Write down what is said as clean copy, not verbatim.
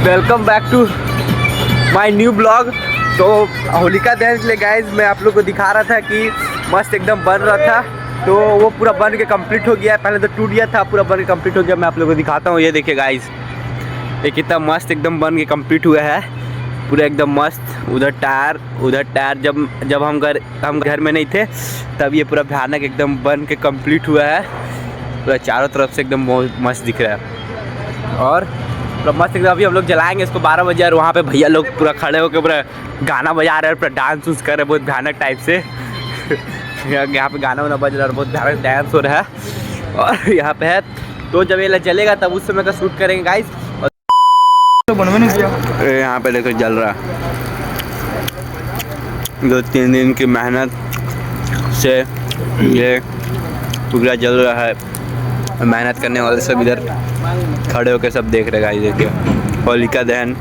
Welcome back to my new blog. तो होलिका दहन के लिए गाइज मैं आप लोग को दिखा रहा था कि मस्त एकदम बन रहा था, तो वो पूरा बन के कंप्लीट हो गया। पहले तो टूट गया था, पूरा बन के कंप्लीट हो गया। मैं आप लोग को दिखाता हूँ, ये देखिए गाइज, ये कितना मस्त एकदम बन के कंप्लीट हुआ है, पूरा एकदम मस्त। उधर टायर जब हम घर में नहीं थे तब ये पूरा भयानक एकदम बन के कंप्लीट हुआ है। पूरा चारों तरफ से एकदम मस्त दिख रहा है और पूरा मस्त एकदम। अभी हम लोग जलाएंगे इसको 12 बजे और वहाँ पे भैया लोग पूरा खड़े होकर पूरा गाना बजा रहे हैं, पूरा डांस उन्स कर रहे हैं बहुत भयानक टाइप से। यहाँ पे गाना वाना बज रहा है और बहुत भयानक डांस हो रहा है और यहाँ पे है। तो जब ये जलेगा तब उस समय का शूट करेंगे गाइस। तो बनवा नहीं दिया, यहाँ पे देखो जल रहा है, 2-3 दिन की मेहनत से ये पूरा जल रहा है। मेहनत करने वाले सब इधर खड़े होकर सब देख रहे गाइस। देखिए होलिका दहन